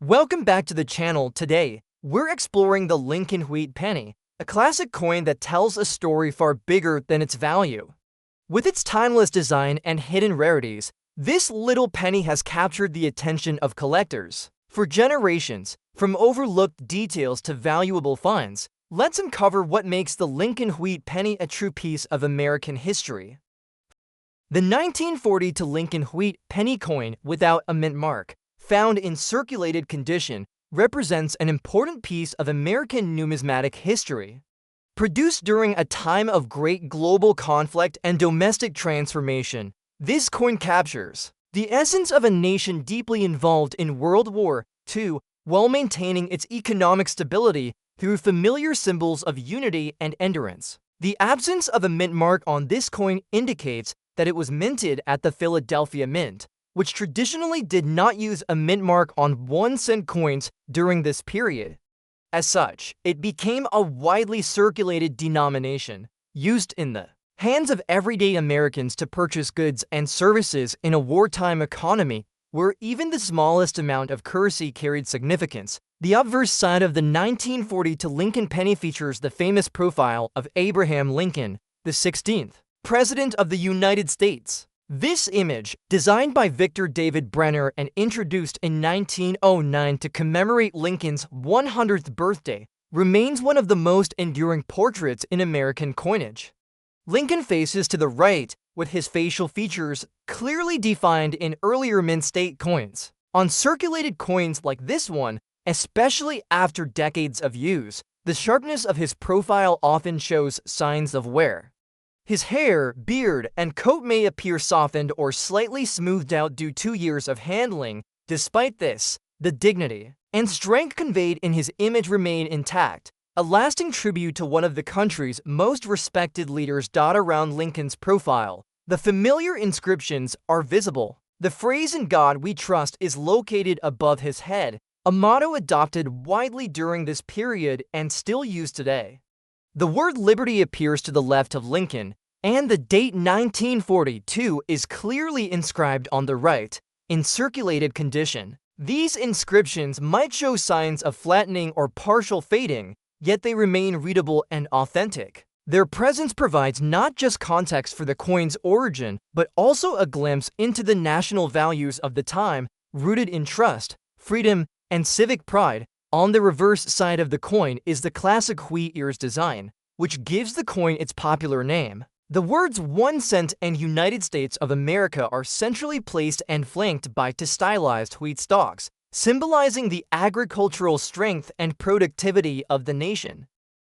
Welcome back to the channel. Today, we're exploring the Lincoln Wheat Penny, a classic coin that tells a story far bigger than its value. With its timeless design and hidden rarities, this little penny has captured the attention of collectors. For generations, from overlooked details to valuable finds, let's uncover what makes the Lincoln Wheat Penny a true piece of American history. The 1940 Lincoln Wheat Penny coin without a mint mark, found in circulated condition, represents an important piece of American numismatic history. Produced during a time of great global conflict and domestic transformation, this coin captures the essence of a nation deeply involved in World War II while maintaining its economic stability through familiar symbols of unity and endurance. The absence of a mint mark on this coin indicates that it was minted at the Philadelphia Mint, which traditionally did not use a mint mark on 1-cent coins during this period. As such, it became a widely circulated denomination, used in the hands of everyday Americans to purchase goods and services in a wartime economy where even the smallest amount of currency carried significance. The obverse side of the 1940 Lincoln penny features the famous profile of Abraham Lincoln, the 16th President of the United States. This image, designed by Victor David Brenner and introduced in 1909 to commemorate Lincoln's 100th birthday, remains one of the most enduring portraits in American coinage. Lincoln faces to the right, with his facial features clearly defined in earlier mint state coins. On circulated coins like this one, especially after decades of use, the sharpness of his profile often shows signs of wear. His hair, beard, and coat may appear softened or slightly smoothed out due to years of handling. Despite this, the dignity and strength conveyed in his image remain intact, a lasting tribute to one of the country's most respected leaders. Around Lincoln's profile, the familiar inscriptions are visible. The phrase "In God We Trust" is located above his head, a motto adopted widely during this period and still used today. The word liberty appears to the left of Lincoln, and the date 1942 is clearly inscribed on the right, in circulated condition. These inscriptions might show signs of flattening or partial fading, yet they remain readable and authentic. Their presence provides not just context for the coin's origin, but also a glimpse into the national values of the time, rooted in trust, freedom, and civic pride. On the reverse side of the coin is the classic wheat ears design, which gives the coin its popular name. The words 1 cent and United States of America are centrally placed and flanked by two stylized wheat stalks, symbolizing the agricultural strength and productivity of the nation.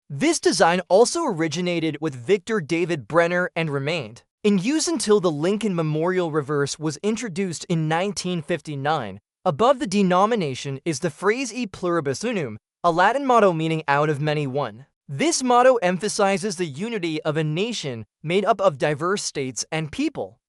This design also originated with Victor David Brenner and remained in use until the Lincoln Memorial reverse was introduced in 1959. Above the denomination is the phrase "E pluribus unum," a Latin motto meaning "out of many one." This motto emphasizes the unity of a nation made up of diverse states and people.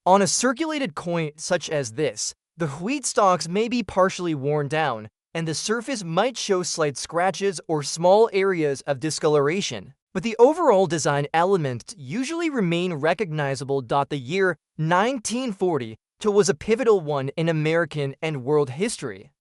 On a circulated coin such as this, the wheat stalks may be partially worn down, and the surface might show slight scratches or small areas of discoloration, but the overall design elements usually remain recognizable. The year 1940 was a pivotal one in American and world history.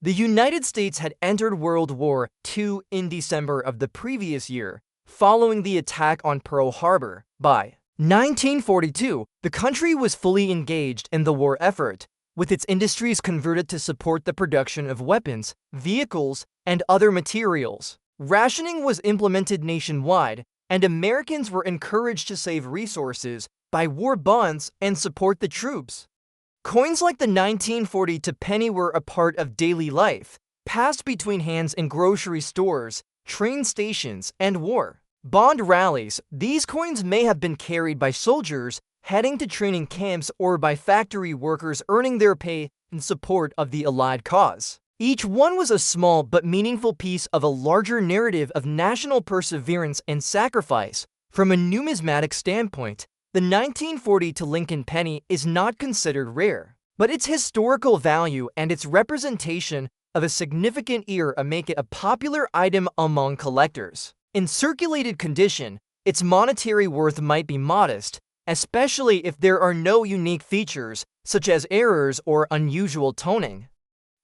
The United States had entered World War II in December of the previous year, following the attack on Pearl Harbor. By 1942, the country was fully engaged in the war effort, with its industries converted to support the production of weapons, vehicles, and other materials. Rationing was implemented nationwide, and Americans were encouraged to save resources, buy war bonds, and support the troops. Coins like the 1940 penny were a part of daily life, passed between hands in grocery stores, train stations, and war bond rallies. These coins may have been carried by soldiers heading to training camps or by factory workers earning their pay in support of the Allied cause. Each one was a small but meaningful piece of a larger narrative of national perseverance and sacrifice. From a numismatic standpoint, the 1940 Lincoln penny is not considered rare, but its historical value and its representation of a significant era make it a popular item among collectors. In circulated condition, its monetary worth might be modest, especially if there are no unique features, such as errors or unusual toning.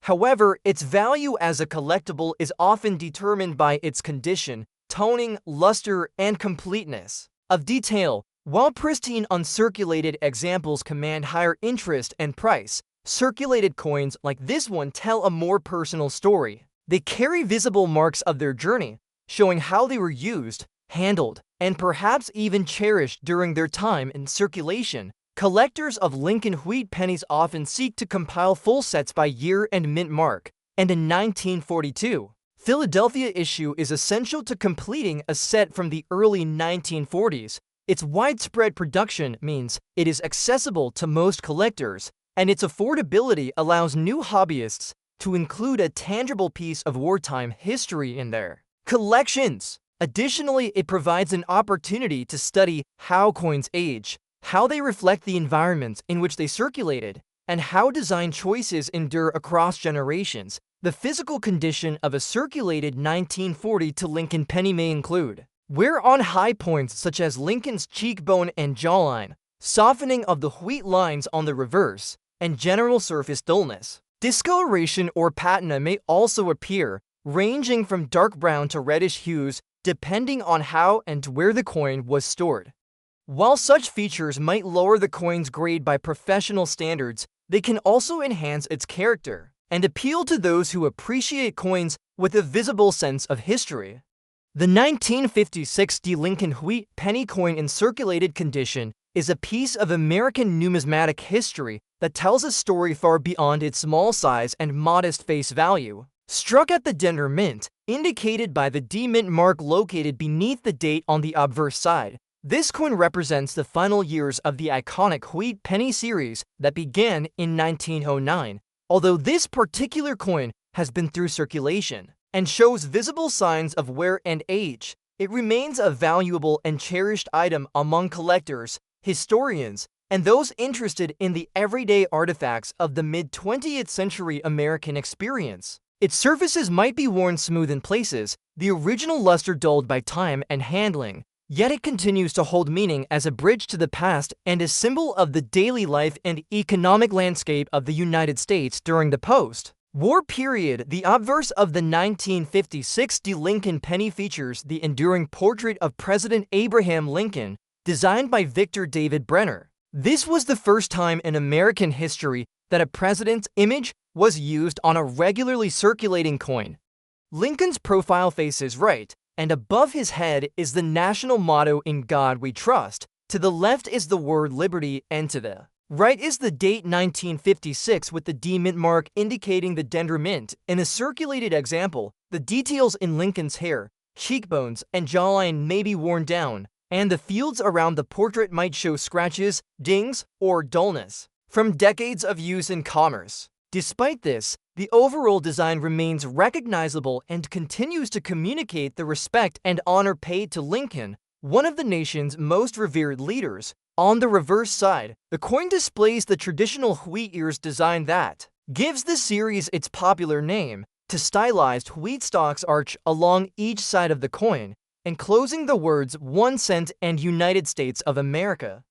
However, its value as a collectible is often determined by its condition, toning, luster, and completeness of detail. While pristine uncirculated examples command higher interest and price, circulated coins like this one tell a more personal story. They carry visible marks of their journey, showing how they were used, handled, and perhaps even cherished during their time in circulation. Collectors of Lincoln Wheat Pennies often seek to compile full sets by year and mint mark, and in 1942, Philadelphia issue is essential to completing a set from the early 1940s. Its widespread production means it is accessible to most collectors, and its affordability allows new hobbyists to include a tangible piece of wartime history in their collections. Additionally, it provides an opportunity to study how coins age, how they reflect the environments in which they circulated, and how design choices endure across generations. The physical condition of a circulated 1940 to Lincoln penny may include wear on high points such as Lincoln's cheekbone and jawline, softening of the wheat lines on the reverse, and general surface dullness. Discoloration or patina may also appear, ranging from dark brown to reddish hues, depending on how and where the coin was stored. While such features might lower the coin's grade by professional standards, they can also enhance its character and appeal to those who appreciate coins with a visible sense of history. The 1956 Lincoln Wheat penny coin in circulated condition is a piece of American numismatic history that tells a story far beyond its small size and modest face value. Struck at the Denver Mint, indicated by the D Mint mark located beneath the date on the obverse side, this coin represents the final years of the iconic Wheat Penny series that began in 1909. Although this particular coin has been through circulation and shows visible signs of wear and age, it remains a valuable and cherished item among collectors, historians, and those interested in the everyday artifacts of the mid-20th century American experience. Its surfaces might be worn smooth in places, the original luster dulled by time and handling, yet it continues to hold meaning as a bridge to the past and a symbol of the daily life and economic landscape of the United States during the post-war period. The obverse of the 1956 Lincoln penny features the enduring portrait of President Abraham Lincoln, designed by Victor David Brenner. This was the first time in American history that a president's image was used on a regularly circulating coin. Lincoln's profile faces right, and above his head is the national motto "In God We Trust." To the left is the word liberty, and to the right is the date 1956 with the D Mint mark indicating the Denver Mint. In a circulated example, the details in Lincoln's hair, cheekbones, and jawline may be worn down, and the fields around the portrait might show scratches, dings, or dullness from decades of use in commerce. Despite this, the overall design remains recognizable and continues to communicate the respect and honor paid to Lincoln, one of the nation's most revered leaders. On the reverse side, the coin displays the traditional wheat ears design that gives the series its popular name, to stylized wheat stalks arch along each side of the coin, enclosing the words 1 cent and United States of America.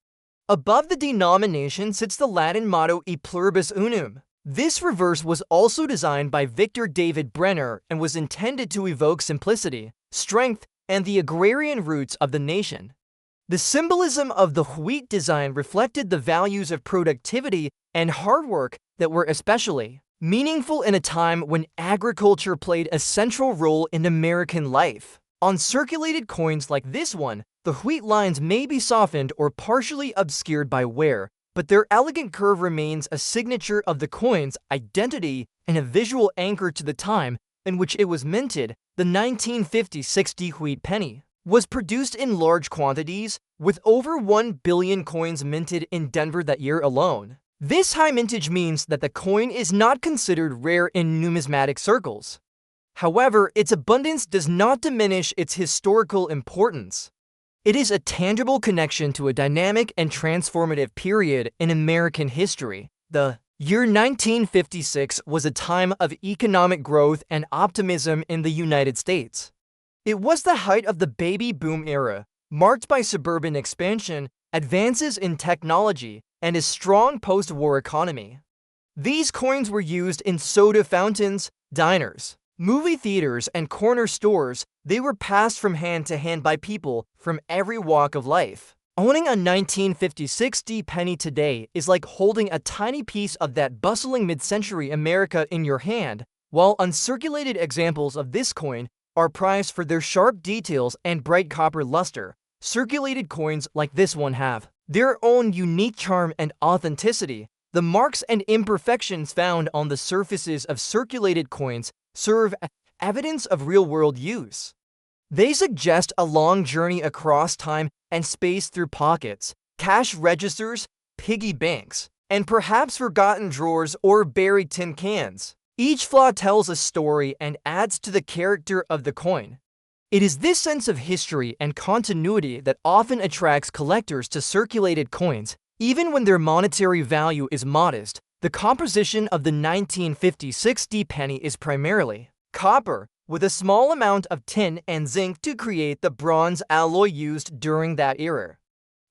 Above the denomination sits the Latin motto E pluribus unum. This reverse was also designed by Victor David Brenner and was intended to evoke simplicity, strength, and the agrarian roots of the nation. The symbolism of the wheat design reflected the values of productivity and hard work that were especially meaningful in a time when agriculture played a central role in American life. On circulated coins like this one, the wheat lines may be softened or partially obscured by wear, but their elegant curve remains a signature of the coin's identity and a visual anchor to the time in which it was minted. The 1956 Wheat Penny was produced in large quantities, with over 1 billion coins minted in Denver that year alone. This high mintage means that the coin is not considered rare in numismatic circles. However, its abundance does not diminish its historical importance. It is a tangible connection to a dynamic and transformative period in American history. The year 1956 was a time of economic growth and optimism in the United States. It was the height of the baby boom era, marked by suburban expansion, advances in technology, and a strong post-war economy. These coins were used in soda fountains, diners, movie theaters, and corner stores. They were passed from hand to hand by people from every walk of life. Owning a 1956 D penny today is like holding a tiny piece of that bustling mid-century America in your hand, while uncirculated examples of this coin are prized for their sharp details and bright copper luster. Circulated coins like this one have their own unique charm and authenticity. The marks and imperfections found on the surfaces of circulated coins serve as evidence of real-world use. They suggest a long journey across time and space through pockets, cash registers, piggy banks, and perhaps forgotten drawers or buried tin cans. Each flaw tells a story and adds to the character of the coin. It is this sense of history and continuity that often attracts collectors to circulated coins. Even when their monetary value is modest, the composition of the 1956 D penny is primarily copper, with a small amount of tin and zinc to create the bronze alloy used during that era.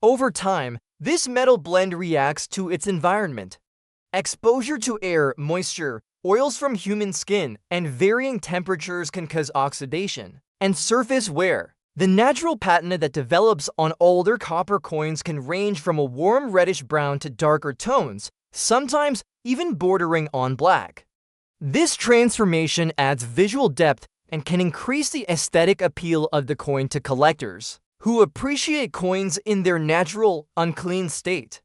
Over time, this metal blend reacts to its environment. Exposure to air, moisture, oils from human skin, and varying temperatures can cause oxidation and surface wear. The natural patina that develops on older copper coins can range from a warm reddish brown to darker tones, sometimes even bordering on black. This transformation adds visual depth and can increase the aesthetic appeal of the coin to collectors, who appreciate coins in their natural, unclean state.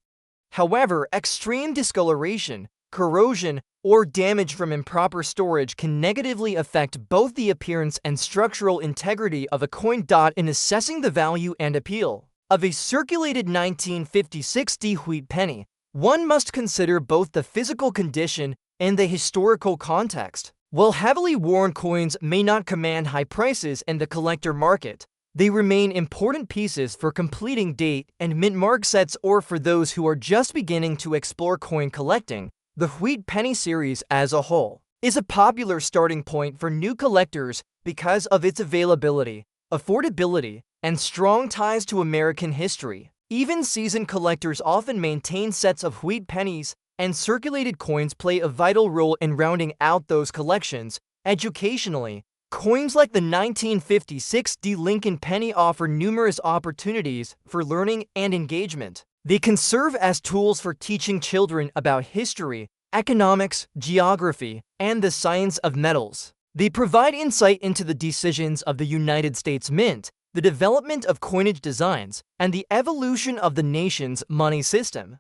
However, extreme discoloration, corrosion, or damage from improper storage can negatively affect both the appearance and structural integrity of a coin. In assessing the value and appeal of a circulated 1956 D wheat penny, one must consider both the physical condition and the historical context. While heavily worn coins may not command high prices in the collector market, they remain important pieces for completing date and mint mark sets or for those who are just beginning to explore coin collecting. The Wheat Penny series as a whole is a popular starting point for new collectors because of its availability, affordability, and strong ties to American history. Even seasoned collectors often maintain sets of wheat pennies, and circulated coins play a vital role in rounding out those collections. Educationally, coins like the 1956 D Lincoln penny offer numerous opportunities for learning and engagement. They can serve as tools for teaching children about history, economics, geography, and the science of metals. They provide insight into the decisions of the United States Mint, the development of coinage designs, and the evolution of the nation's money system.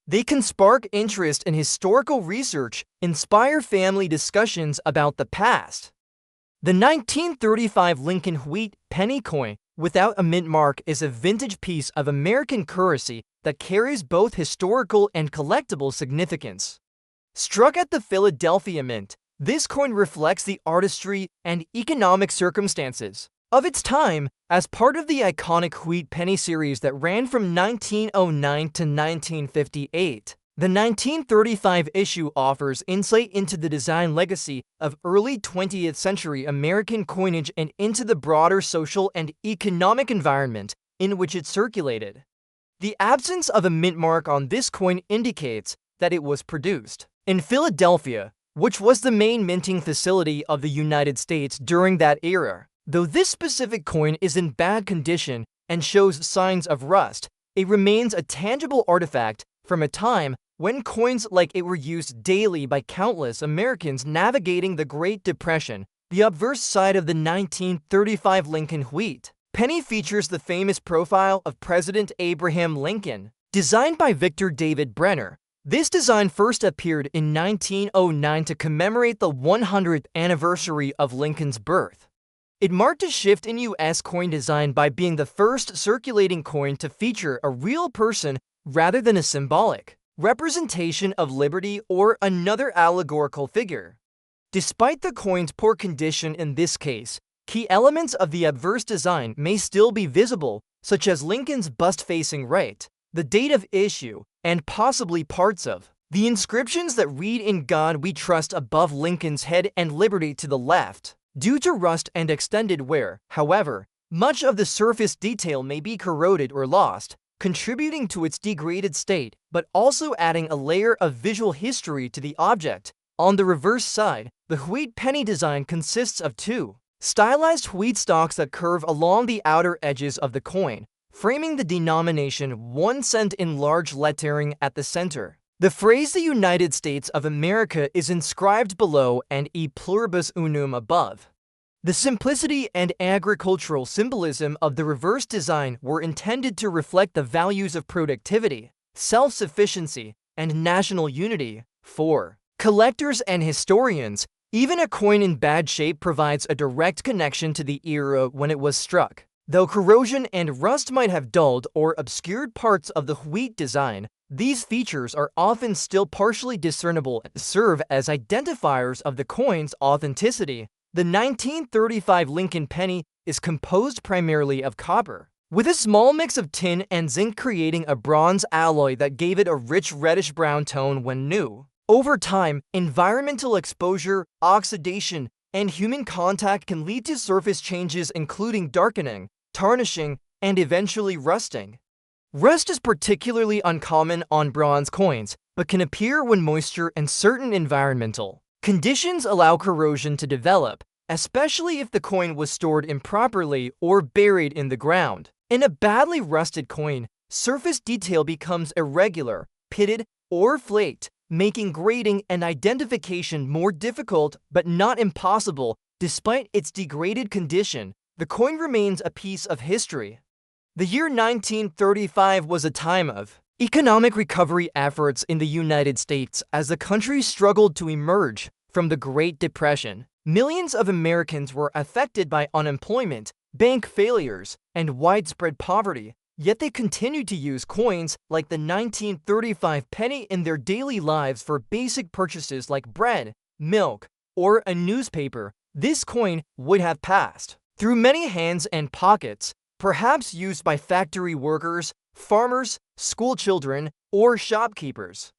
They can spark interest in historical research, inspire family discussions about the past. The 1935 Lincoln Wheat Penny coin without a mint mark is a vintage piece of American currency that carries both historical and collectible significance. Struck at the Philadelphia Mint, this coin reflects the artistry and economic circumstances of its time as part of the iconic Wheat Penny series that ran from 1909 to 1958. The 1935 issue offers insight into the design legacy of early 20th century American coinage and into the broader social and economic environment in which it circulated. The absence of a mint mark on this coin indicates that it was produced in Philadelphia, which was the main minting facility of the United States during that era. Though this specific coin is in bad condition and shows signs of rust, it remains a tangible artifact from a time when coins like it were used daily by countless Americans navigating the Great Depression. The obverse side of the 1935 Lincoln Wheat Penny features the famous profile of President Abraham Lincoln, designed by Victor David Brenner. This design first appeared in 1909 to commemorate the 100th anniversary of Lincoln's birth. It marked a shift in U.S. coin design by being the first circulating coin to feature a real person rather than a symbolic representation of liberty or another allegorical figure. Despite the coin's poor condition in this case, key elements of the obverse design may still be visible, such as Lincoln's bust facing right, the date of issue, and possibly parts of the inscriptions that read "In God We Trust" above Lincoln's head and "Liberty" to the left. Due to rust and extended wear, however, much of the surface detail may be corroded or lost. contributing to its degraded state, but also adding a layer of visual history to the object. On the reverse side, the wheat penny design consists of two stylized wheat stalks that curve along the outer edges of the coin, framing the denomination 1 cent in large lettering at the center. The phrase "the United States of America" is inscribed below and "e pluribus unum" above. The simplicity and agricultural symbolism of the reverse design were intended to reflect the values of productivity, self-sufficiency, and national unity. For collectors and historians, even a coin in bad shape provides a direct connection to the era when it was struck. Though corrosion and rust might have dulled or obscured parts of the wheat design, these features are often still partially discernible and serve as identifiers of the coin's authenticity. The 1935 Lincoln penny is composed primarily of copper, with a small mix of tin and zinc creating a bronze alloy that gave it a rich reddish-brown tone when new. Over time, environmental exposure, oxidation, and human contact can lead to surface changes including darkening, tarnishing, and eventually rusting. Rust is particularly uncommon on bronze coins, but can appear when moisture and certain environmental conditions allow corrosion to develop, especially if the coin was stored improperly or buried in the ground. In a badly rusted coin, surface detail becomes irregular, pitted, or flaked, making grading and identification more difficult but not impossible. Despite its degraded condition, the coin remains a piece of history. The year 1935 was a time of economic recovery efforts in the United States as the country struggled to emerge from the Great Depression. Millions of Americans were affected by unemployment, bank failures, and widespread poverty, yet they continued to use coins like the 1935 penny in their daily lives for basic purchases like bread, milk, or a newspaper. This coin would have passed through many hands and pockets, perhaps used by factory workers, farmers, schoolchildren, or shopkeepers.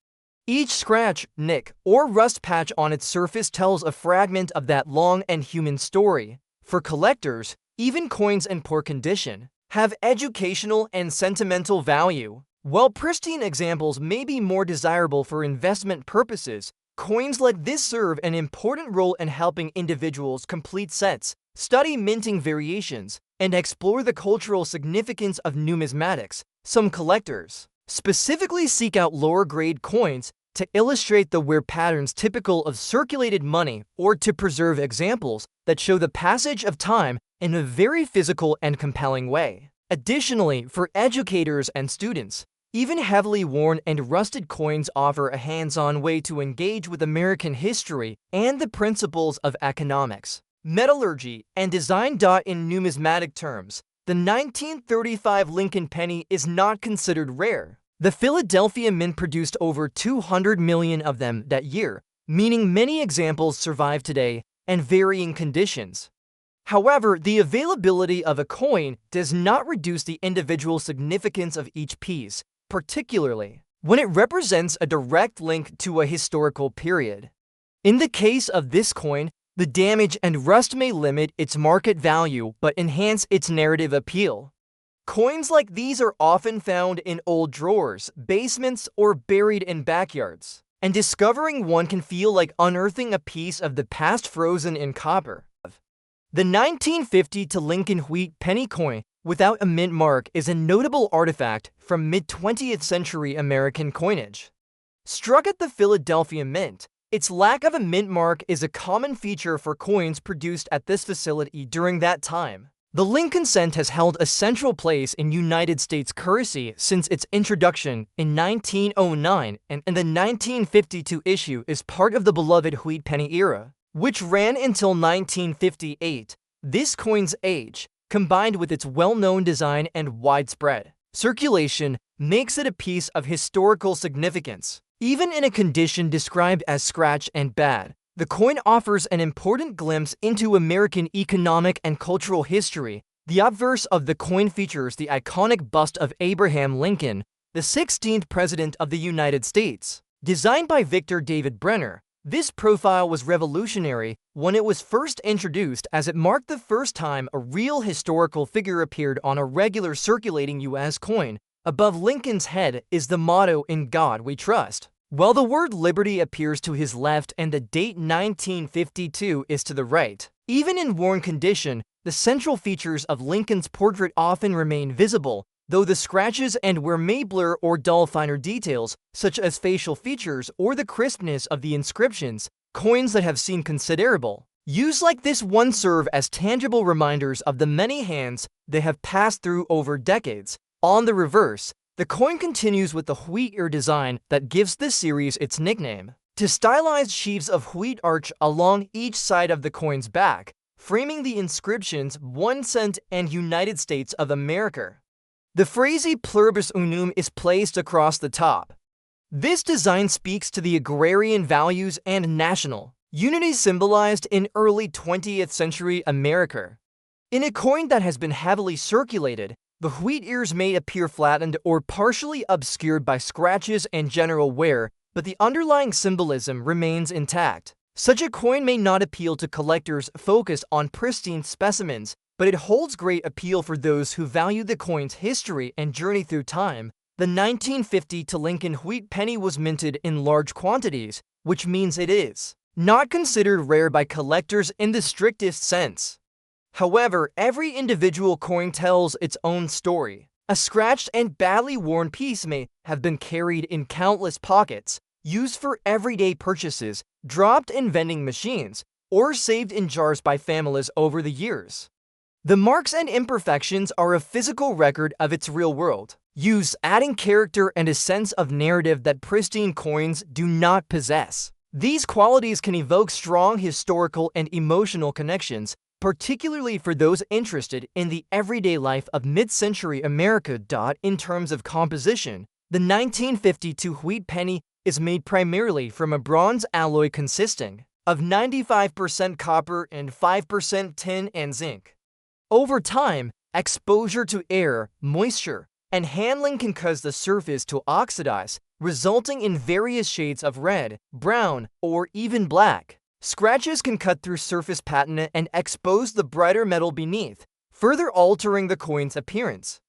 Each scratch, nick, or rust patch on its surface tells a fragment of that long and human story. For collectors, even coins in poor condition have educational and sentimental value. While pristine examples may be more desirable for investment purposes, coins like this serve an important role in helping individuals complete sets, study minting variations, and explore the cultural significance of numismatics. Some collectors specifically seek out lower-grade coins to illustrate the wear patterns typical of circulated money or to preserve examples that show the passage of time in a very physical and compelling way. Additionally, for educators and students, even heavily worn and rusted coins offer a hands-on way to engage with American history and the principles of economics, metallurgy, and design. In numismatic terms, the 1935 Lincoln penny is not considered rare. The Philadelphia Mint produced over 200 million of them that year, meaning many examples survive today and varying conditions. However, the availability of a coin does not reduce the individual significance of each piece, particularly when it represents a direct link to a historical period. In the case of this coin, the damage and rust may limit its market value but enhance its narrative appeal. Coins like these are often found in old drawers, basements, or buried in backyards, and discovering one can feel like unearthing a piece of the past frozen in copper. The 1950 to Lincoln wheat penny coin without a mint mark is a notable artifact from mid-20th century American coinage. Struck at the Philadelphia Mint, its lack of a mint mark is a common feature for coins produced at this facility during that time. The Lincoln cent has held a central place in United States currency since its introduction in 1909, and the 1952 issue is part of the beloved wheat penny era, which ran until 1958. This coin's age, combined with its well-known design and widespread circulation, makes it a piece of historical significance. Even in a condition described as scratch and bad, the coin offers an important glimpse into American economic and cultural history. The obverse of the coin features the iconic bust of Abraham Lincoln, the 16th President of the United States. Designed by Victor David Brenner, this profile was revolutionary when it was first introduced, as it marked the first time a real historical figure appeared on a regular circulating U.S. coin. Above Lincoln's head is the motto "In God We Trust." While the word liberty appears to his left and the date 1952 is to the right, even in worn condition, the central features of Lincoln's portrait often remain visible, though the scratches and wear may blur or dull finer details, such as facial features or the crispness of the inscriptions. Coins that have seen considerable use like this one serve as tangible reminders of the many hands they have passed through over decades. On the reverse, the coin continues with the wheat ear design that gives this series its nickname. To stylized sheaves of wheat arch along each side of the coin's back, framing the inscriptions 1 cent and United States of America. The phrase pluribus unum is placed across the top. This design speaks to the agrarian values and national unity symbolized in early 20th century America. In a coin that has been heavily circulated, the wheat ears may appear flattened or partially obscured by scratches and general wear, but the underlying symbolism remains intact. Such a coin may not appeal to collectors focused on pristine specimens, but it holds great appeal for those who value the coin's history and journey through time. The 1950 to Lincoln wheat penny was minted in large quantities, which means it is not considered rare by collectors in the strictest sense. However, every individual coin tells its own story. A scratched and badly worn piece may have been carried in countless pockets, used for everyday purchases, dropped in vending machines, or saved in jars by families over the years. The marks and imperfections are a physical record of its real-world use, adding character and a sense of narrative that pristine coins do not possess. These qualities can evoke strong historical and emotional connections, particularly for those interested in the everyday life of mid-century America. In terms of composition, the 1952 wheat penny is made primarily from a bronze alloy consisting of 95% copper and 5% tin and zinc. Over time, exposure to air, moisture, and handling can cause the surface to oxidize, resulting in various shades of red, brown, or even black. Scratches can cut through surface patina and expose the brighter metal beneath, further altering the coin's appearance.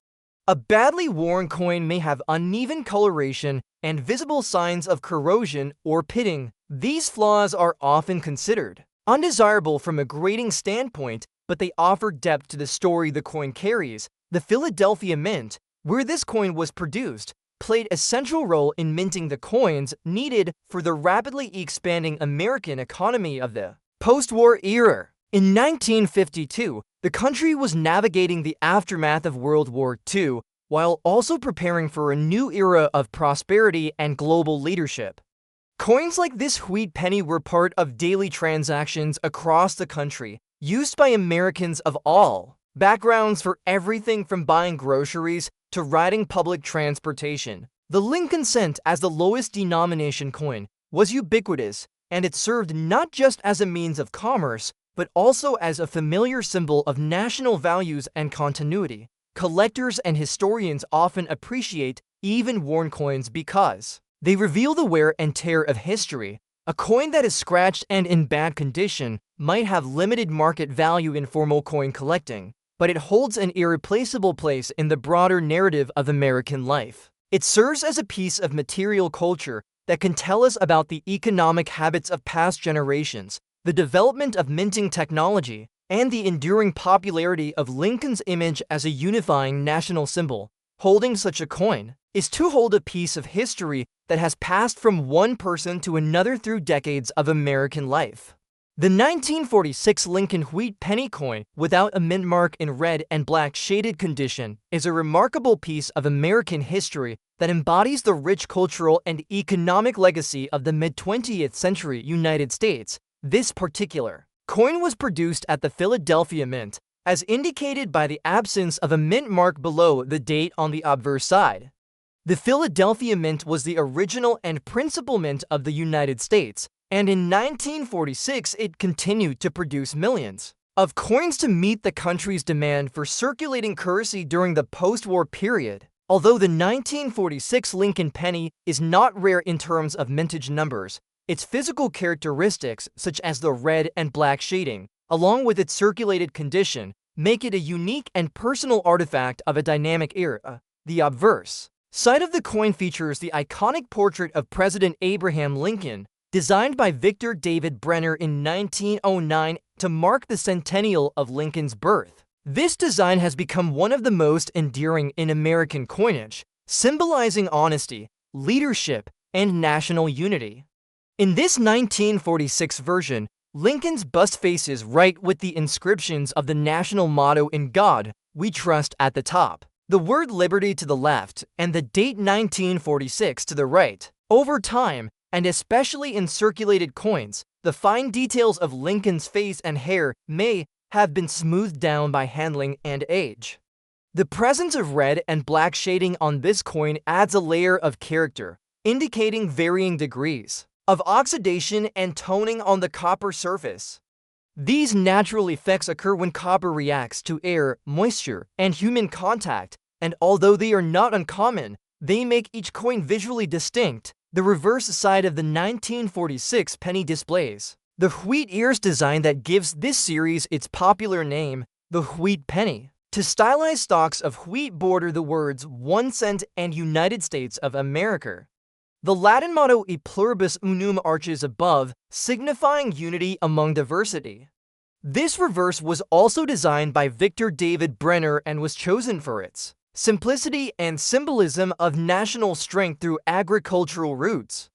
A badly worn coin may have uneven coloration and visible signs of corrosion or pitting. These flaws are often considered undesirable from a grading standpoint, but they offer depth to the story the coin carries. The Philadelphia Mint, where this coin was produced, played a central role in minting the coins needed for the rapidly expanding American economy of the post-war era. In 1952, the country was navigating the aftermath of World War II while also preparing for a new era of prosperity and global leadership. Coins like this wheat penny were part of daily transactions across the country, used by Americans of all backgrounds for everything from buying groceries to riding public transportation. The Lincoln cent, as the lowest denomination coin, was ubiquitous, and it served not just as a means of commerce, but also as a familiar symbol of national values and continuity. Collectors and historians often appreciate even worn coins because they reveal the wear and tear of history. A coin that is scratched and in bad condition might have limited market value in formal coin collecting, but it holds an irreplaceable place in the broader narrative of American life. It serves as a piece of material culture that can tell us about the economic habits of past generations, the development of minting technology, and the enduring popularity of Lincoln's image as a unifying national symbol. Holding such a coin is to hold a piece of history that has passed from one person to another through decades of American life. The 1946 Lincoln wheat penny coin, without a mint mark in red and black shaded condition, is a remarkable piece of American history that embodies the rich cultural and economic legacy of the mid-20th century United States. This particular coin was produced at the Philadelphia Mint, as indicated by the absence of a mint mark below the date on the obverse side. The Philadelphia Mint was the original and principal mint of the United States, and in 1946 it continued to produce millions of coins to meet the country's demand for circulating currency during the post-war period. Although the 1946 Lincoln penny is not rare in terms of mintage numbers, its physical characteristics, such as the red and black shading, along with its circulated condition, make it a unique and personal artifact of a dynamic era. The obverse side of the coin features the iconic portrait of President Abraham Lincoln, designed by Victor David Brenner in 1909 to mark the centennial of Lincoln's birth. This design has become one of the most enduring in American coinage, symbolizing honesty, leadership, and national unity. In this 1946 version, Lincoln's bust faces right with the inscriptions of the national motto "In God We Trust" at the top, the word liberty to the left, and the date 1946 to the right. Over time, and especially in circulated coins, the fine details of Lincoln's face and hair may have been smoothed down by handling and age. The presence of red and black shading on this coin adds a layer of character, indicating varying degrees of oxidation and toning on the copper surface. These natural effects occur when copper reacts to air, moisture, and human contact, and although they are not uncommon, they make each coin visually distinct. The reverse side of the 1946 penny displays the wheat ears design that gives this series its popular name, the Wheat Penny. To stylize stalks of wheat border the words 1 cent and United States of America. The Latin motto E pluribus unum arches above, signifying unity among diversity. This reverse was also designed by Victor David Brenner and was chosen for its simplicity and symbolism of national strength through agricultural roots.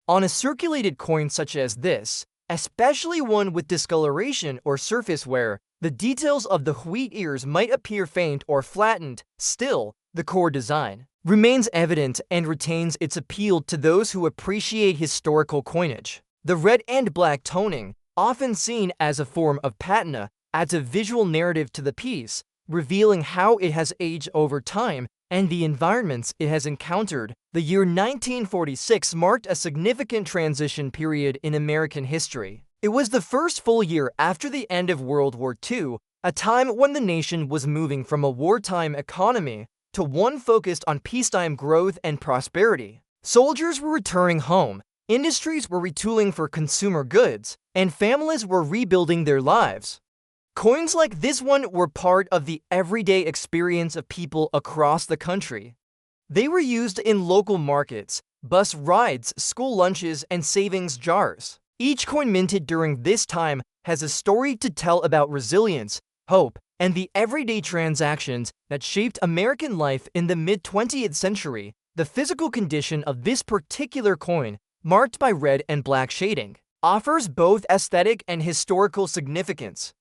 On a circulated coin such as this, especially one with discoloration or surface wear, the details of the wheat ears might appear faint or flattened. Still, the core design remains evident and retains its appeal to those who appreciate historical coinage. The red and black toning, often seen as a form of patina, adds a visual narrative to the piece, revealing how it has aged over time and the environments it has encountered. The year 1946 marked a significant transition period in American history. It was the first full year after the end of World War II, a time when the nation was moving from a wartime economy to one focused on peacetime growth and prosperity. Soldiers were returning home, industries were retooling for consumer goods, and families were rebuilding their lives. Coins like this one were part of the everyday experience of people across the country. They were used in local markets, bus rides, school lunches, and savings jars. Each coin minted during this time has a story to tell about resilience, hope, and the everyday transactions that shaped American life in the mid-20th century. The physical condition of this particular coin, marked by red and black shading, offers both aesthetic and historical significance.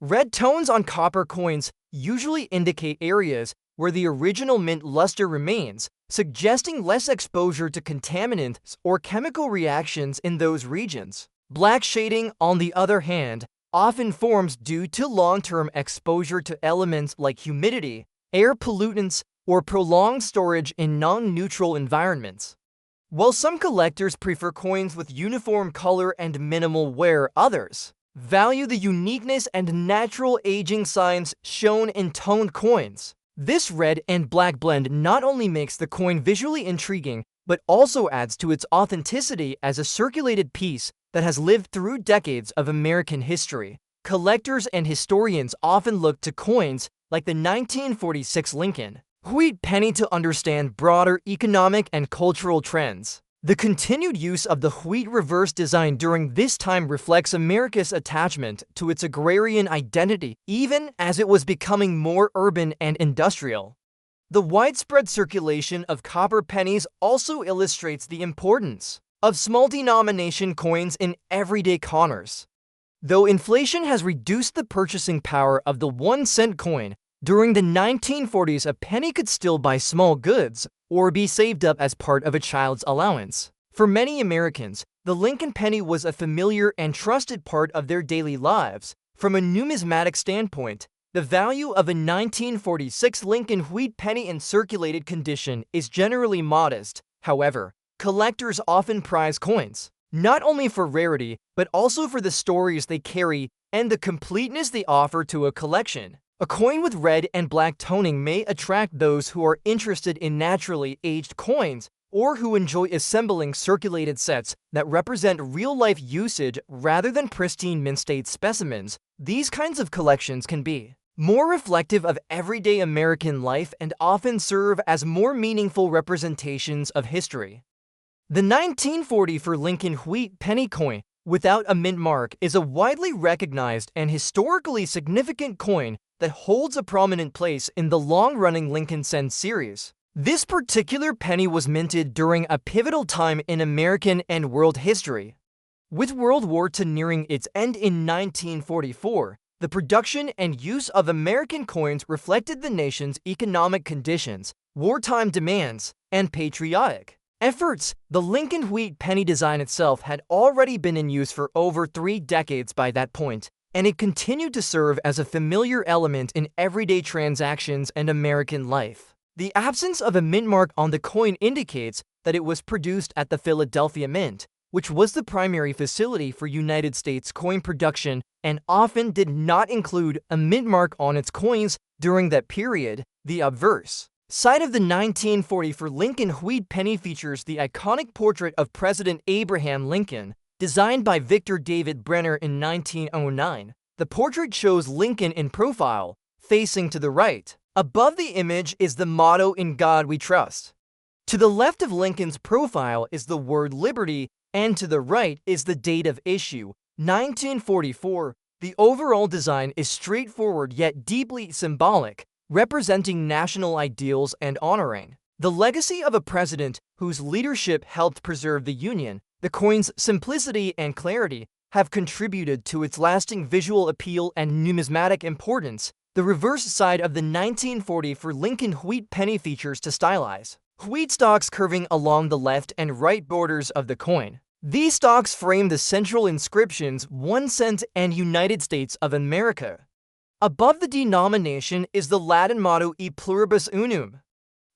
Red tones on copper coins usually indicate areas where the original mint luster remains, suggesting less exposure to contaminants or chemical reactions in those regions. Black shading, on the other hand, often forms due to long-term exposure to elements like humidity, air pollutants, or prolonged storage in non-neutral environments. While some collectors prefer coins with uniform color and minimal wear, others value the uniqueness and natural aging signs shown in toned coins. This red and black blend not only makes the coin visually intriguing, but also adds to its authenticity as a circulated piece that has lived through decades of American history. Collectors and historians often look to coins like the 1946 Lincoln Wheat Penny to understand broader economic and cultural trends. The continued use of the wheat reverse design during this time reflects America's attachment to its agrarian identity, even as it was becoming more urban and industrial. The widespread circulation of copper pennies also illustrates the importance of small denomination coins in everyday commerce. Though inflation has reduced the purchasing power of the 1-cent coin, during the 1940s a penny could still buy small goods or be saved up as part of a child's allowance. For many Americans, the Lincoln penny was a familiar and trusted part of their daily lives. From a numismatic standpoint, the value of a 1946 Lincoln Wheat Penny in circulated condition is generally modest. However, collectors often prize coins, not only for rarity, but also for the stories they carry and the completeness they offer to a collection. A coin with red and black toning may attract those who are interested in naturally aged coins or who enjoy assembling circulated sets that represent real-life usage rather than pristine mint-state specimens. These kinds of collections can be more reflective of everyday American life and often serve as more meaningful representations of history. The 1940 for Lincoln Wheat Penny coin without a mint mark is a widely recognized and historically significant coin that holds a prominent place in the long-running Lincoln Cent series. This particular penny was minted during a pivotal time in American and world history. With World War II nearing its end in 1944, the production and use of American coins reflected the nation's economic conditions, wartime demands, and patriotic efforts. The Lincoln Wheat Penny design itself had already been in use for over 3 decades by that point, and it continued to serve as a familiar element in everyday transactions and American life. The absence of a mint mark on the coin indicates that it was produced at the Philadelphia Mint, which was the primary facility for United States coin production and often did not include a mint mark on its coins during that period. The obverse side of the 1940 for Lincoln Wheat Penny features the iconic portrait of President Abraham Lincoln, designed by Victor David Brenner in 1909. The portrait shows Lincoln in profile, facing to the right. Above the image is the motto "In God We Trust." To the left of Lincoln's profile is the word "Liberty," and to the right is the date of issue, 1944. The overall design is straightforward yet deeply symbolic, representing national ideals and honoring the legacy of a president whose leadership helped preserve the Union. The coin's simplicity and clarity have contributed to its lasting visual appeal and numismatic importance. The reverse side of the 1940 for Lincoln Wheat Penny features to stylize wheat stalks curving along the left and right borders of the coin. These stalks frame the central inscriptions 1 cent and United States of America. Above the denomination is the Latin motto E pluribus unum.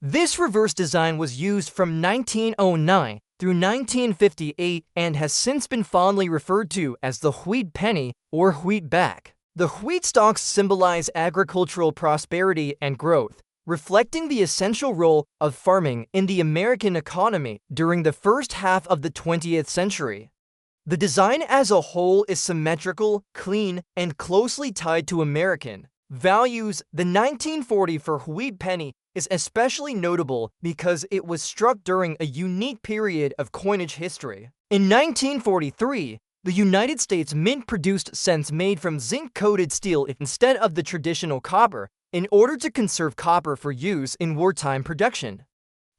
This reverse design was used from 1909 through 1958 and has since been fondly referred to as the wheat penny or wheatback. The wheat stalks symbolize agricultural prosperity and growth, reflecting the essential role of farming in the American economy during the first half of the 20th century. The design as a whole is symmetrical, clean, and closely tied to American values. The 1940 for Wheat Penny is especially notable because it was struck during a unique period of coinage history. In 1943, the United States Mint produced cents made from zinc-coated steel instead of the traditional copper, in order to conserve copper for use in wartime production.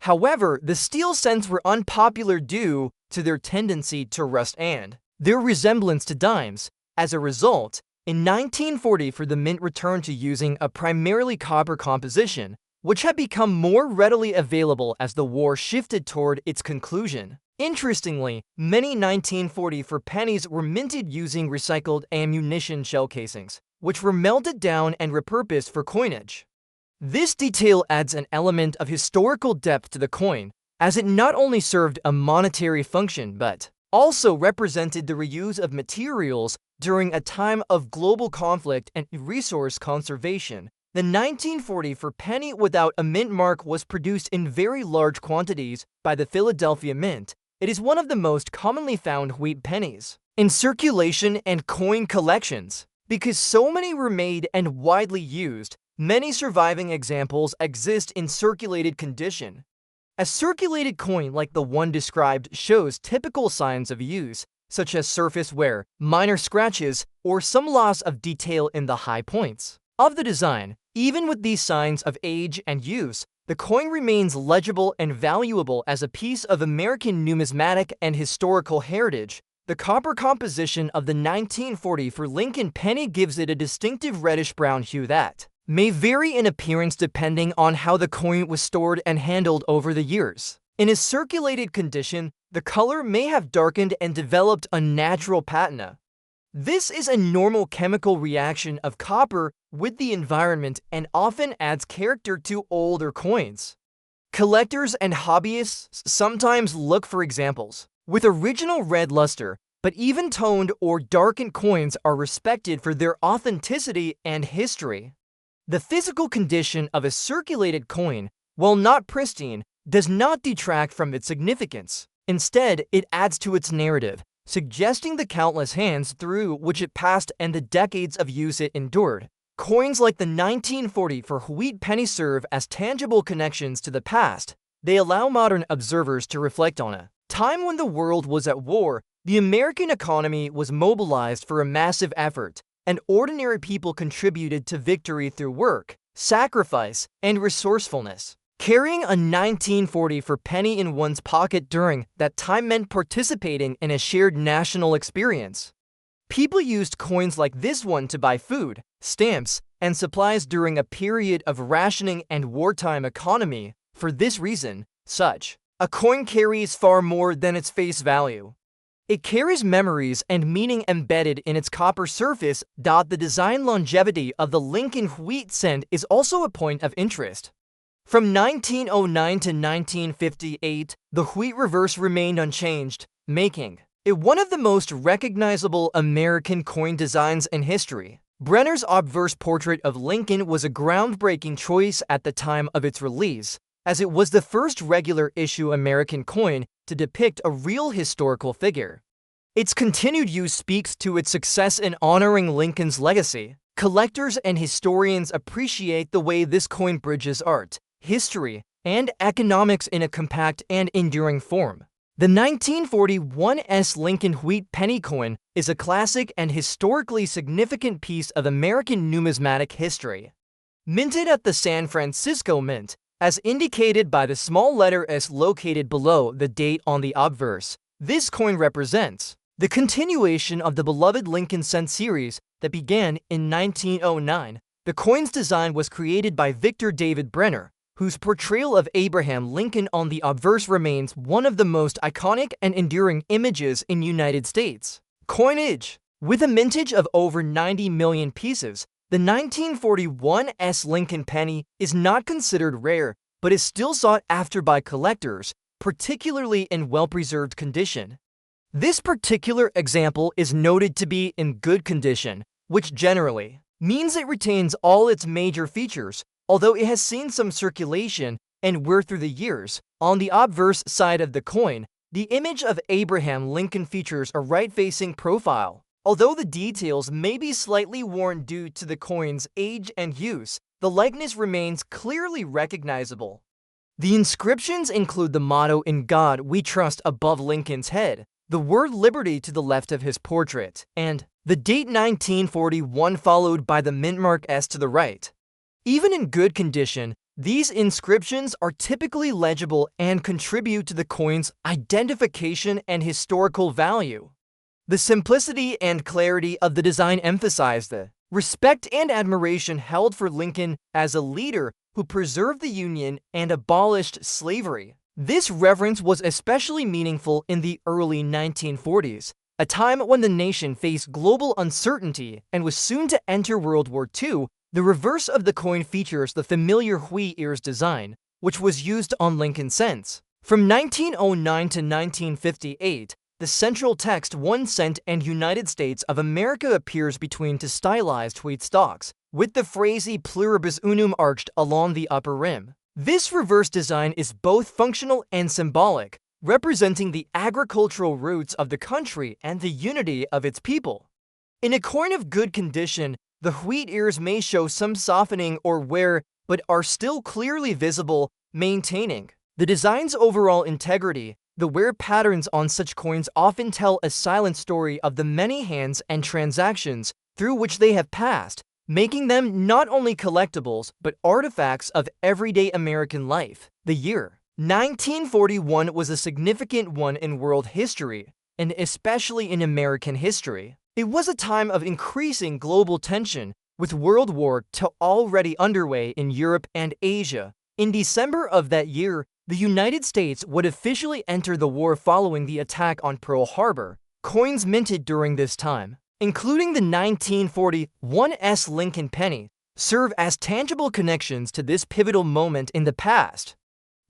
However, the steel cents were unpopular due to their tendency to rust and their resemblance to dimes. As a result, in 1940 the Mint returned to using a primarily copper composition, which had become more readily available as the war shifted toward its conclusion. Interestingly, many 1940 pennies were minted using recycled ammunition shell casings, which were melted down and repurposed for coinage. This detail adds an element of historical depth to the coin, as it not only served a monetary function but also represented the reuse of materials during a time of global conflict and resource conservation. The 1940 penny without a mint mark was produced in very large quantities by the Philadelphia Mint. It is one of the most commonly found wheat pennies in circulation and coin collections. Because so many were made and widely used, many surviving examples exist in circulated condition. A circulated coin like the one described shows typical signs of use, such as surface wear, minor scratches, or some loss of detail in the high points of the design. Even with these signs of age and use, the coin remains legible and valuable as a piece of American numismatic and historical heritage. The copper composition of the 1940 Lincoln penny gives it a distinctive reddish-brown hue that may vary in appearance depending on how the coin was stored and handled over the years. In a circulated condition, the color may have darkened and developed unnatural patina. This is a normal chemical reaction of copper with the environment and often adds character to older coins. Collectors and hobbyists sometimes look for examples with original red luster, but even toned or darkened coins are respected for their authenticity and history. The physical condition of a circulated coin, while not pristine, does not detract from its significance. Instead, it adds to its narrative, suggesting the countless hands through which it passed and the decades of use it endured. Coins like the 1940 for Wheat Penny serve as tangible connections to the past. They allow modern observers to reflect on a time when the world was at war, the American economy was mobilized for a massive effort, and ordinary people contributed to victory through work, sacrifice, and resourcefulness. Carrying a 1940 for penny in one's pocket during that time meant participating in a shared national experience. People used coins like this one to buy food, stamps, and supplies during a period of rationing and wartime economy. For this reason, such a coin carries far more than its face value. It carries memories and meaning embedded in its copper surface. The design longevity of the Lincoln Wheat cent is also a point of interest. From 1909 to 1958, the wheat reverse remained unchanged, making it one of the most recognizable American coin designs in history. Brenner's obverse portrait of Lincoln was a groundbreaking choice at the time of its release, as it was the first regular issue American coin to depict a real historical figure. Its continued use speaks to its success in honoring Lincoln's legacy. Collectors and historians appreciate the way this coin bridges art, history, and economics in a compact and enduring form. The 1941's Lincoln Wheat Penny coin is a classic and historically significant piece of American numismatic history. Minted at the San Francisco Mint, as indicated by the small letter S located below the date on the obverse, this coin represents the continuation of the beloved Lincoln cent series that began in 1909. The coin's design was created by Victor David Brenner, whose portrayal of Abraham Lincoln on the obverse remains one of the most iconic and enduring images in United States coinage. With a mintage of over 90 million pieces, the 1941's Lincoln penny is not considered rare, but is still sought after by collectors, particularly in well-preserved condition. This particular example is noted to be in good condition, which generally means it retains all its major features, although it has seen some circulation and wear through the years. On the obverse side of the coin, the image of Abraham Lincoln features a right-facing profile. Although the details may be slightly worn due to the coin's age and use, the likeness remains clearly recognizable. The inscriptions include the motto "In God We Trust" above Lincoln's head, the word "Liberty" to the left of his portrait, and the date 1941 followed by the mintmark S to the right. Even in good condition, these inscriptions are typically legible and contribute to the coin's identification and historical value. The simplicity and clarity of the design emphasize the respect and admiration held for Lincoln as a leader who preserved the Union and abolished slavery. This reverence was especially meaningful in the early 1940s, a time when the nation faced global uncertainty and was soon to enter World War II. The reverse of the coin features the familiar wheat ears design, which was used on Lincoln cents. From 1909 to 1958, the central text "1 cent and United States of America" appears between two stylized wheat stalks, with the phrase "E pluribus unum" arched along the upper rim. This reverse design is both functional and symbolic, representing the agricultural roots of the country and the unity of its people. In a coin of good condition, the wheat ears may show some softening or wear, but are still clearly visible, maintaining the design's overall integrity. The wear patterns on such coins often tell a silent story of the many hands and transactions through which they have passed, making them not only collectibles but artifacts of everyday American life. The year 1941 was a significant one in world history, and especially in American history. It was a time of increasing global tension, with World War II already underway in Europe and Asia. In December of that year, the United States would officially enter the war following the attack on Pearl Harbor. Coins minted during this time, including the 1941's Lincoln penny, serve as tangible connections to this pivotal moment in the past.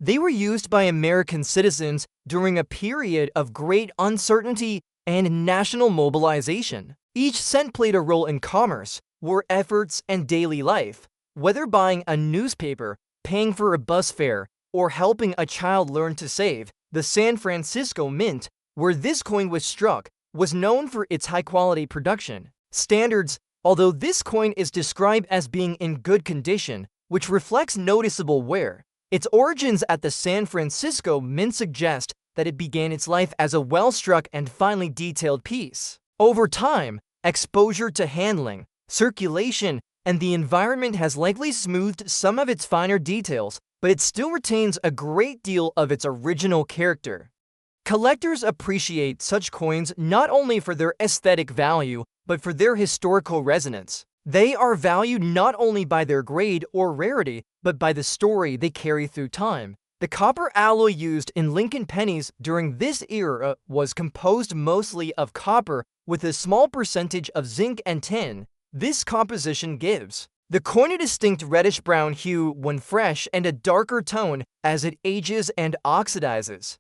They were used by American citizens during a period of great uncertainty and national mobilization. Each cent played a role in commerce, war efforts, and daily life. Whether buying a newspaper, paying for a bus fare, or helping a child learn to save, the San Francisco Mint, where this coin was struck, was known for its high-quality production standards. Although this coin is described as being in good condition, which reflects noticeable wear, its origins at the San Francisco Mint suggest that it began its life as a well-struck and finely detailed piece. Over time, exposure to handling, circulation, and the environment has likely smoothed some of its finer details, but it still retains a great deal of its original character. Collectors appreciate such coins not only for their aesthetic value, but for their historical resonance. They are valued not only by their grade or rarity, but by the story they carry through time. The copper alloy used in Lincoln pennies during this era was composed mostly of copper with a small percentage of zinc and tin. This composition gives the coin a distinct reddish-brown hue when fresh and a darker tone as it ages and oxidizes.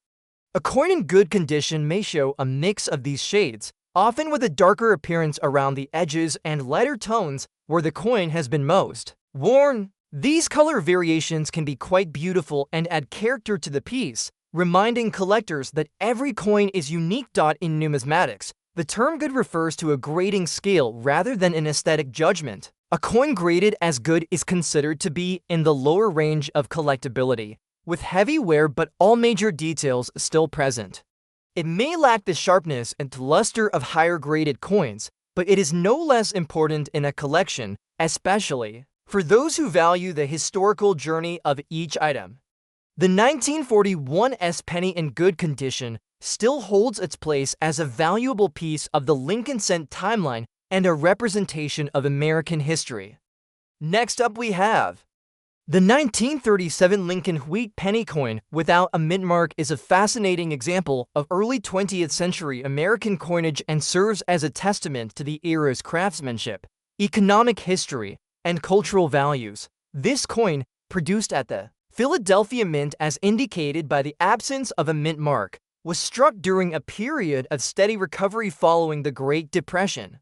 A coin in good condition may show a mix of these shades, often with a darker appearance around the edges and lighter tones where the coin has been most worn. These color variations can be quite beautiful and add character to the piece, reminding collectors that every coin is unique. In numismatics, the term good refers to a grading scale rather than an aesthetic judgment. A coin graded as good is considered to be in the lower range of collectability, with heavy wear but all major details still present. It may lack the sharpness and luster of higher graded coins, but it is no less important in a collection, especially for those who value the historical journey of each item. The 1941 S penny in good condition still holds its place as a valuable piece of the Lincoln cent timeline and a representation of American history. Next up we have the 1937 Lincoln Wheat penny coin without a mint mark is a fascinating example of early 20th century American coinage and serves as a testament to the era's craftsmanship, economic history, and cultural values. This coin, produced at the Philadelphia Mint as indicated by the absence of a mint mark, was struck during a period of steady recovery following the Great Depression.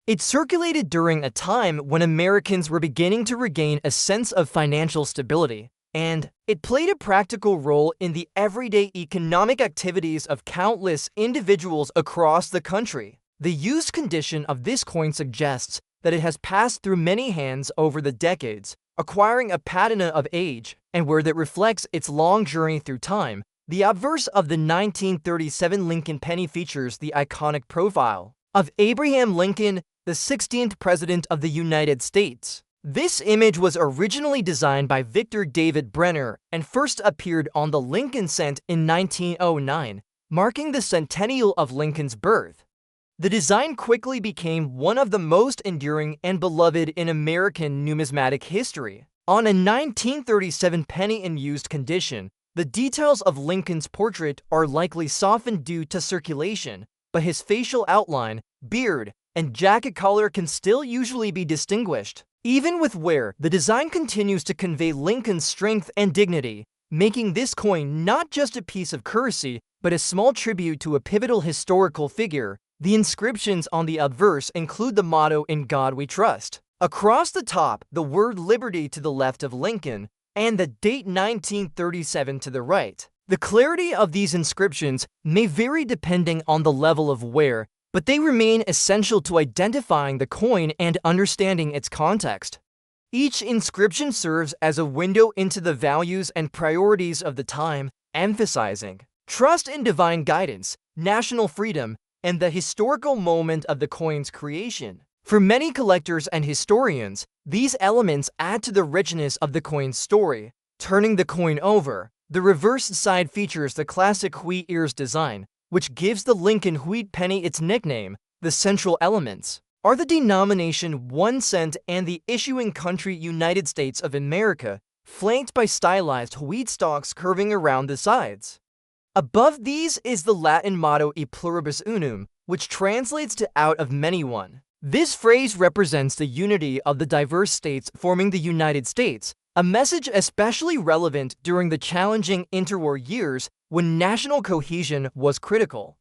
It circulated during a time when Americans were beginning to regain a sense of financial stability, and it played a practical role in the everyday economic activities of countless individuals across the country. The used condition of this coin suggests that it has passed through many hands over the decades, acquiring a patina of age and wear that reflects its long journey through time. The obverse of the 1937 Lincoln penny features the iconic profile of Abraham Lincoln, the 16th President of the United States. This image was originally designed by Victor David Brenner and first appeared on the Lincoln cent in 1909, marking the centennial of Lincoln's birth. The design quickly became one of the most enduring and beloved in American numismatic history. On a 1937 penny in used condition, the details of Lincoln's portrait are likely softened due to circulation, but his facial outline, beard, and jacket collar can still usually be distinguished. Even with wear, the design continues to convey Lincoln's strength and dignity, making this coin not just a piece of currency, but a small tribute to a pivotal historical figure. The inscriptions on the obverse include the motto "In God We Trust." Across the top, the word "Liberty" to the left of Lincoln, and the date 1937 to the right. The clarity of these inscriptions may vary depending on the level of wear, but they remain essential to identifying the coin and understanding its context. Each inscription serves as a window into the values and priorities of the time, emphasizing trust in divine guidance, national freedom, and the historical moment of the coin's creation. For many collectors and historians, these elements add to the richness of the coin's story. Turning the coin over, the reverse side features the classic wheat ears design, which gives the Lincoln Wheat penny its nickname. The central elements are the denomination 1 cent and the issuing country United States of America, flanked by stylized wheat stalks curving around the sides. Above these is the Latin motto E pluribus unum, which translates to out of many one. This phrase represents the unity of the diverse states forming the United States, a message especially relevant during the challenging interwar years when national cohesion was critical.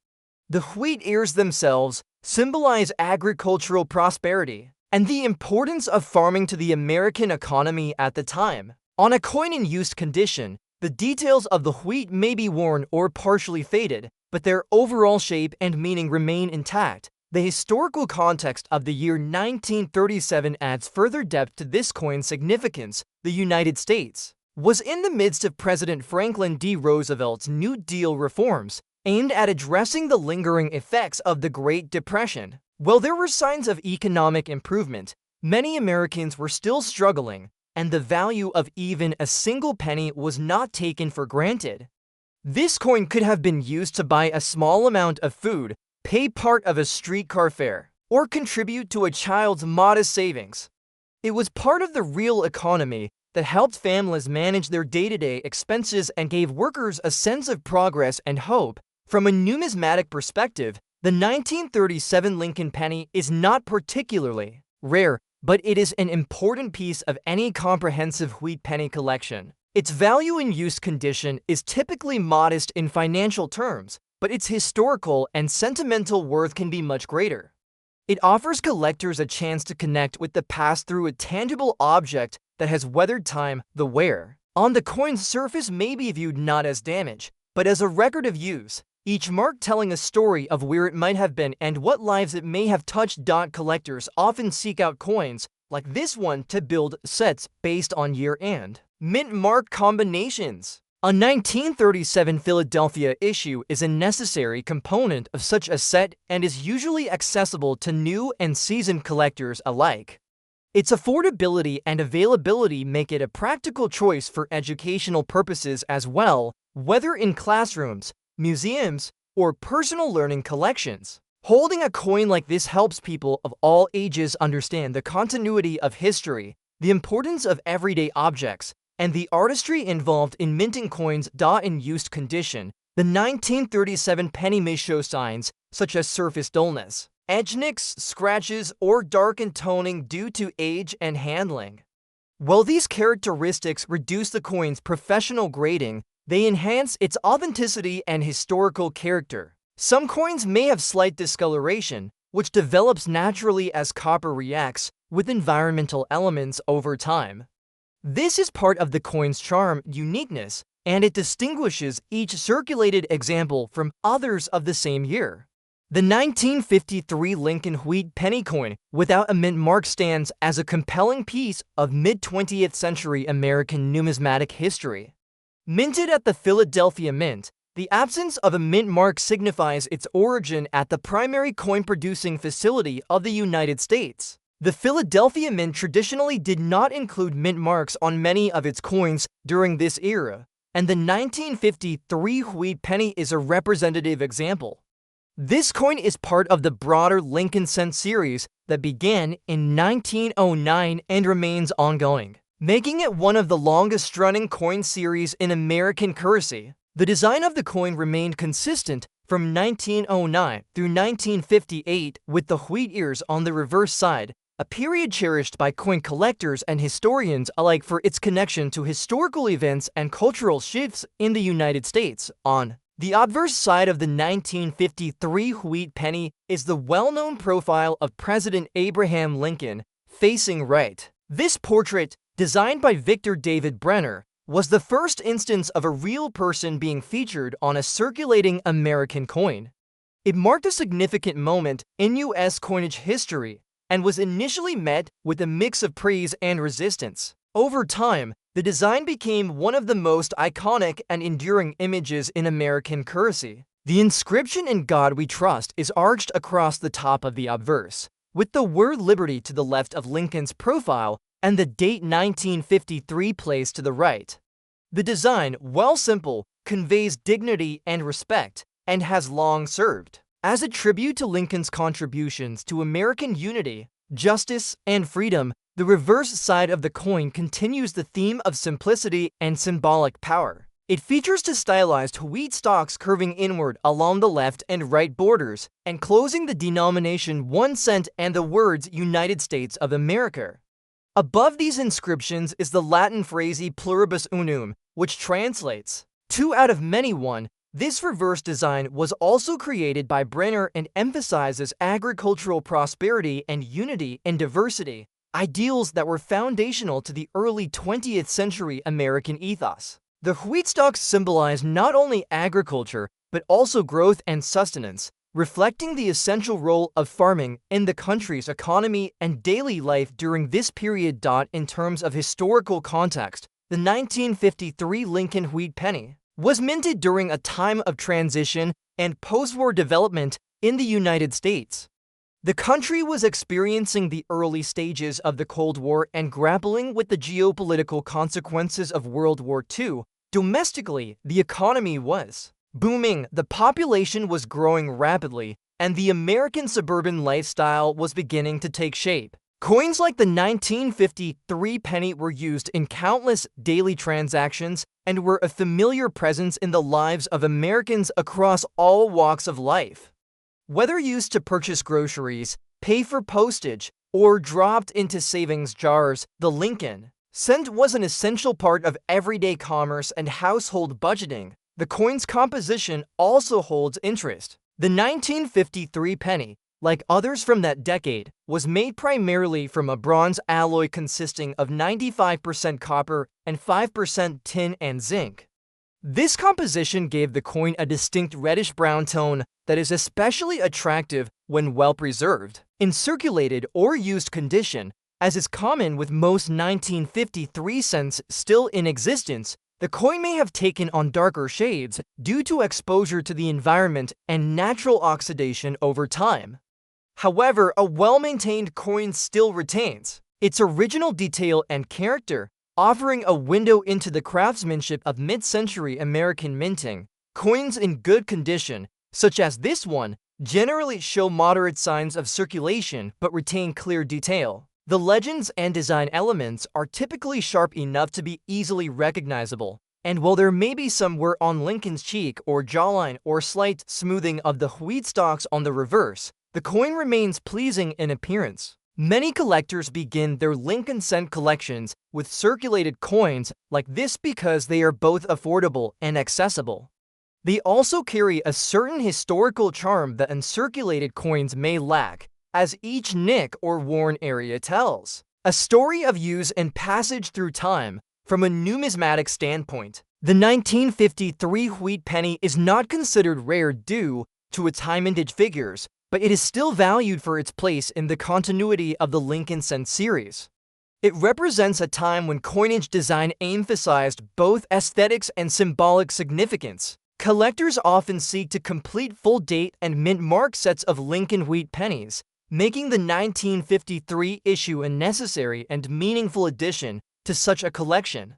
The wheat ears themselves symbolize agricultural prosperity and the importance of farming to the American economy at the time. On a coin in used condition, the details of the wheat may be worn or partially faded, but their overall shape and meaning remain intact. The historical context of the year 1937 adds further depth to this coin's significance. The United States was in the midst of President Franklin D. Roosevelt's New Deal reforms, aimed at addressing the lingering effects of the Great Depression. While there were signs of economic improvement, many Americans were still struggling, and the value of even a single penny was not taken for granted. This coin could have been used to buy a small amount of food, pay part of a streetcar fare, or contribute to a child's modest savings. It was part of the real economy that helped families manage their day-to-day expenses and gave workers a sense of progress and hope. From a numismatic perspective, the 1937 Lincoln penny is not particularly rare, but it is an important piece of any comprehensive wheat penny collection. Its value in use condition is typically modest in financial terms, but its historical and sentimental worth can be much greater. It offers collectors a chance to connect with the past through a tangible object that has weathered time. The wear on the coin's surface may be viewed not as damage, but as a record of use, each mark telling a story of where it might have been and what lives it may have touched. Collectors often seek out coins like this one to build sets based on year and mint mark combinations. A 1937 Philadelphia issue is a necessary component of such a set and is usually accessible to new and seasoned collectors alike. Its affordability and availability make it a practical choice for educational purposes as well, whether in classrooms, museums, or personal learning collections. Holding a coin like this helps people of all ages understand the continuity of history, the importance of everyday objects, and the artistry involved in minting coins. In used condition, the 1937 penny may show signs such as surface dullness, edge nicks, scratches, or darkened toning due to age and handling. While these characteristics reduce the coin's professional grading, they enhance its authenticity and historical character. Some coins may have slight discoloration, which develops naturally as copper reacts with environmental elements over time. This is part of the coin's charm, uniqueness, and it distinguishes each circulated example from others of the same year. The 1953 Lincoln Wheat Penny coin without a mint mark stands as a compelling piece of mid-20th century American numismatic history. Minted at the Philadelphia Mint, the absence of a mint mark signifies its origin at the primary coin-producing facility of the United States. The Philadelphia Mint traditionally did not include mint marks on many of its coins during this era, and the 1953 Wheat Penny is a representative example. This coin is part of the broader Lincoln Cent series that began in 1909 and remains ongoing, making it one of the longest-running coin series in American currency. The design of the coin remained consistent from 1909 through 1958, with the wheat ears on the reverse side, a period cherished by coin collectors and historians alike for its connection to historical events and cultural shifts in the United States. On the obverse side of the 1953 Wheat Penny is the well-known profile of President Abraham Lincoln, facing right. This portrait, designed by Victor David Brenner, was the first instance of a real person being featured on a circulating American coin. It marked a significant moment in U.S. coinage history and was initially met with a mix of praise and resistance. Over time, the design became one of the most iconic and enduring images in American currency. The inscription "In God We Trust" is arched across the top of the obverse, with the word liberty to the left of Lincoln's profile and the date 1953 placed to the right. The design, while simple, conveys dignity and respect, and has long served as a tribute to Lincoln's contributions to American unity, justice, and freedom. The reverse side of the coin continues the theme of simplicity and symbolic power. It features two stylized wheat stalks curving inward along the left and right borders, enclosing the denomination 1 cent and the words United States of America. Above these inscriptions is the Latin phrase pluribus unum, which translates, "two out of many one." This reverse design was also created by Brenner and emphasizes agricultural prosperity and unity in diversity, ideals that were foundational to the early 20th century American ethos. The wheat stalks symbolize not only agriculture, but also growth and sustenance, reflecting the essential role of farming in the country's economy and daily life during this period. In terms of historical context, the 1953 Lincoln Wheat Penny was minted during a time of transition and post-war development in the United States. The country was experiencing the early stages of the Cold War and grappling with the geopolitical consequences of World War II. Domestically, the economy was booming, the population was growing rapidly, and the American suburban lifestyle was beginning to take shape. Coins like the 1953 penny were used in countless daily transactions and were a familiar presence in the lives of Americans across all walks of life. Whether used to purchase groceries, pay for postage, or dropped into savings jars, the Lincoln cent was an essential part of everyday commerce and household budgeting. The coin's composition also holds interest. The 1953 penny, like others from that decade, was made primarily from a bronze alloy consisting of 95% copper and 5% tin and zinc. This composition gave the coin a distinct reddish-brown tone that is especially attractive when well preserved. In circulated or used condition, as is common with most 1953 cents still in existence, the coin may have taken on darker shades due to exposure to the environment and natural oxidation over time. However, a well-maintained coin still retains its original detail and character, offering a window into the craftsmanship of mid-century American minting. Coins in good condition, such as this one, generally show moderate signs of circulation but retain clear detail. The legends and design elements are typically sharp enough to be easily recognizable, and while there may be some wear on Lincoln's cheek or jawline or slight smoothing of the wheat stalks on the reverse, the coin remains pleasing in appearance. Many collectors begin their Lincoln cent collections with circulated coins like this because they are both affordable and accessible. They also carry a certain historical charm that uncirculated coins may lack, as each nick or worn area tells a story of use and passage through time. From a numismatic standpoint, the 1953 Wheat Penny is not considered rare due to its high mintage figures, but it is still valued for its place in the continuity of the Lincoln cent series. It represents a time when coinage design emphasized both aesthetics and symbolic significance. Collectors often seek to complete full date and mint mark sets of Lincoln Wheat Pennies, making the 1953 issue a necessary and meaningful addition to such a collection.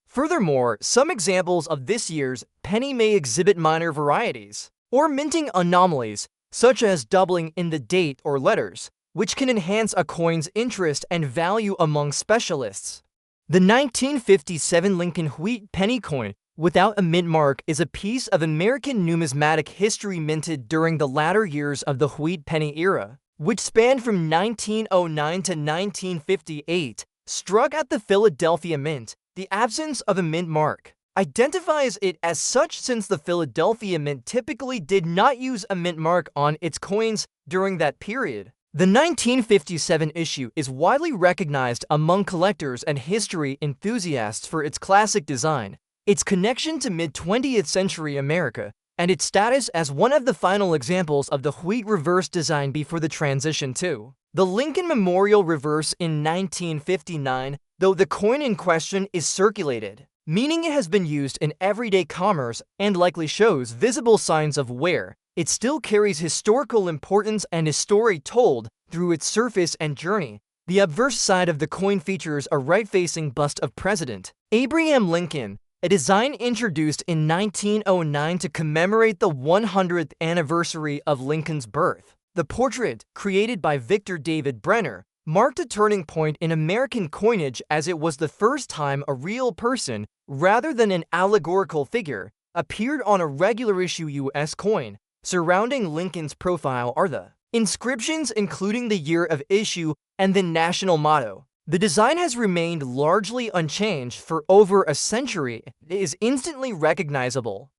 Furthermore, some examples of this year's penny may exhibit minor varieties or minting anomalies, such as doubling in the date or letters, which can enhance a coin's interest and value among specialists. The 1957 Lincoln Wheat Penny coin without a mint mark is a piece of American numismatic history minted during the latter years of the Wheat Penny era, which spanned from 1909 to 1958. Struck at the Philadelphia Mint, the absence of a mint mark identifies it as such since the Philadelphia Mint typically did not use a mint mark on its coins during that period. The 1957 issue is widely recognized among collectors and history enthusiasts for its classic design, its connection to mid-20th century America, and its status as one of the final examples of the wheat reverse design before the transition to the Lincoln Memorial reverse in 1959, though the coin in question is circulated, meaning it has been used in everyday commerce and likely shows visible signs of wear. It still carries historical importance and is story told through its surface and journey. The obverse side of the coin features a right-facing bust of President Abraham Lincoln, a design introduced in 1909 to commemorate the 100th anniversary of Lincoln's birth. The portrait, created by Victor David Brenner, marked a turning point in American coinage as it was the first time a real person, rather than an allegorical figure, appeared on a regular issue U.S. coin. Surrounding Lincoln's profile are the inscriptions including the year of issue and the national motto. The design has remained largely unchanged for over a century. It is instantly recognizable.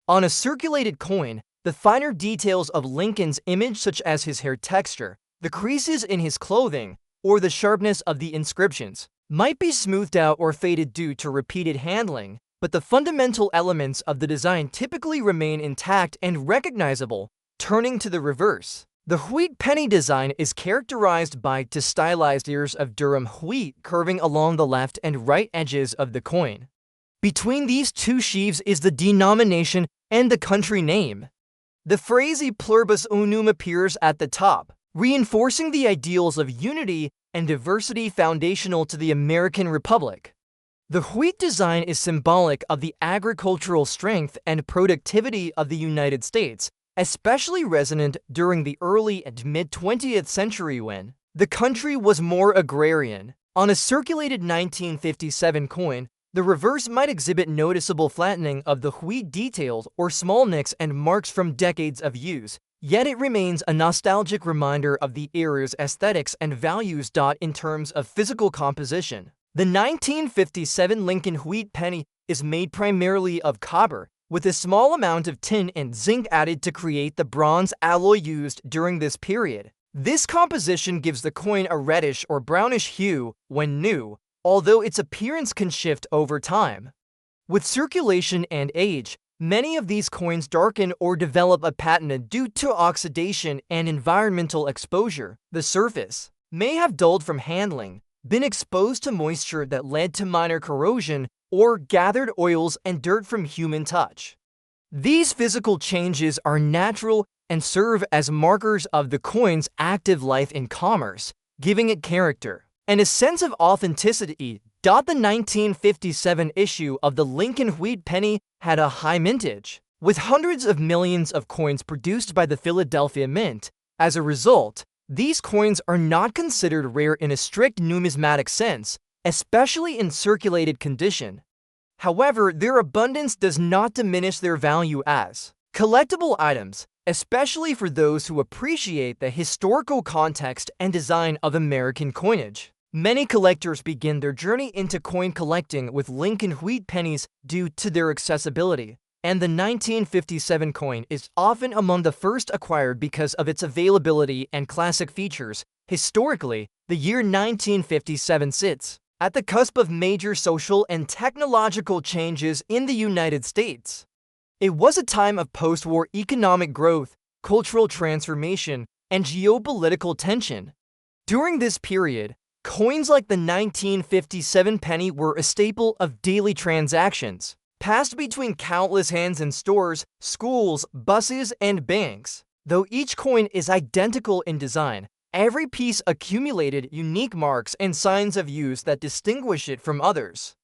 On a circulated coin, the finer details of Lincoln's image, such as his hair texture, the creases in his clothing, or the sharpness of the inscriptions, might be smoothed out or faded due to repeated handling, but the fundamental elements of the design typically remain intact and recognizable. Turning to the reverse, the wheat penny design is characterized by two stylized ears of durum wheat curving along the left and right edges of the coin. Between these two sheaves is the denomination and the country name. The phrase E pluribus unum appears at the top, reinforcing the ideals of unity and diversity foundational to the American Republic. The wheat design is symbolic of the agricultural strength and productivity of the United States, especially resonant during the early and mid-20th century when the country was more agrarian. On a circulated 1957 coin, the reverse might exhibit noticeable flattening of the wheat details or small nicks and marks from decades of use, yet it remains a nostalgic reminder of the era's aesthetics and values. In terms of physical composition, the 1957 Lincoln wheat penny is made primarily of copper, with a small amount of tin and zinc added to create the bronze alloy used during this period. This composition gives the coin a reddish or brownish hue when new, although its appearance can shift over time. With circulation and age, many of these coins darken or develop a patina due to oxidation and environmental exposure. The surface may have dulled from handling, been exposed to moisture that led to minor corrosion, or gathered oils and dirt from human touch. These physical changes are natural and serve as markers of the coin's active life in commerce, giving it character and a sense of authenticity. The 1957 issue of the Lincoln wheat penny had a high mintage, with hundreds of millions of coins produced by the Philadelphia Mint. As a result, these coins are not considered rare in a strict numismatic sense, especially in circulated condition. However, their abundance does not diminish their value as collectible items, especially for those who appreciate the historical context and design of American coinage. Many collectors begin their journey into coin collecting with Lincoln wheat pennies due to their accessibility, and the 1957 coin is often among the first acquired because of its availability and classic features. Historically, the year 1957 sits at the cusp of major social and technological changes in the United States. It was a time of post-war economic growth, cultural transformation, and geopolitical tension. During this period, coins like the 1957 penny were a staple of daily transactions, passed between countless hands in stores, schools, buses, and banks. Though each coin is identical in design, every piece accumulated unique marks and signs of use that distinguish it from others.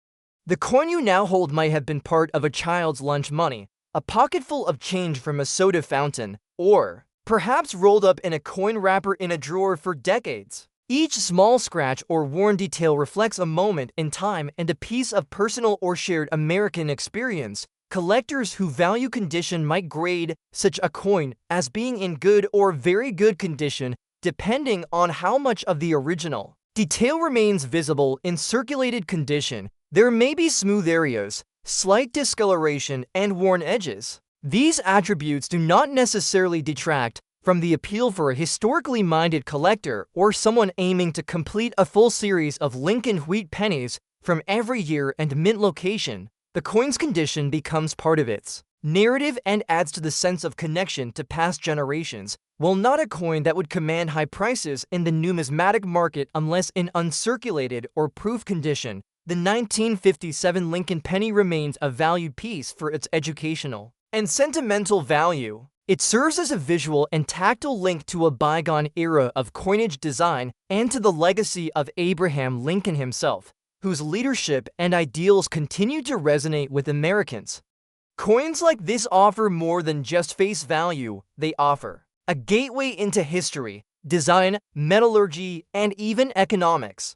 The coin you now hold might have been part of a child's lunch money, a pocketful of change from a soda fountain, or perhaps rolled up in a coin wrapper in a drawer for decades. Each small scratch or worn detail reflects a moment in time and a piece of personal or shared American experience. Collectors who value condition might grade such a coin as being in good or very good condition, depending on how much of the original detail remains visible in circulated condition. There may be smooth areas, slight discoloration, and worn edges. These attributes do not necessarily detract from the appeal for a historically minded collector or someone aiming to complete a full series of Lincoln wheat pennies from every year and mint location. The coin's condition becomes part of its narrative and adds to the sense of connection to past generations. While not a coin that would command high prices in the numismatic market unless in uncirculated or proof condition, the 1957 Lincoln penny remains a valued piece for its educational and sentimental value. It serves as a visual and tactile link to a bygone era of coinage design and to the legacy of Abraham Lincoln himself, whose leadership and ideals continue to resonate with Americans. Coins like this offer more than just face value. They offer a gateway into history, design, metallurgy, and even economics.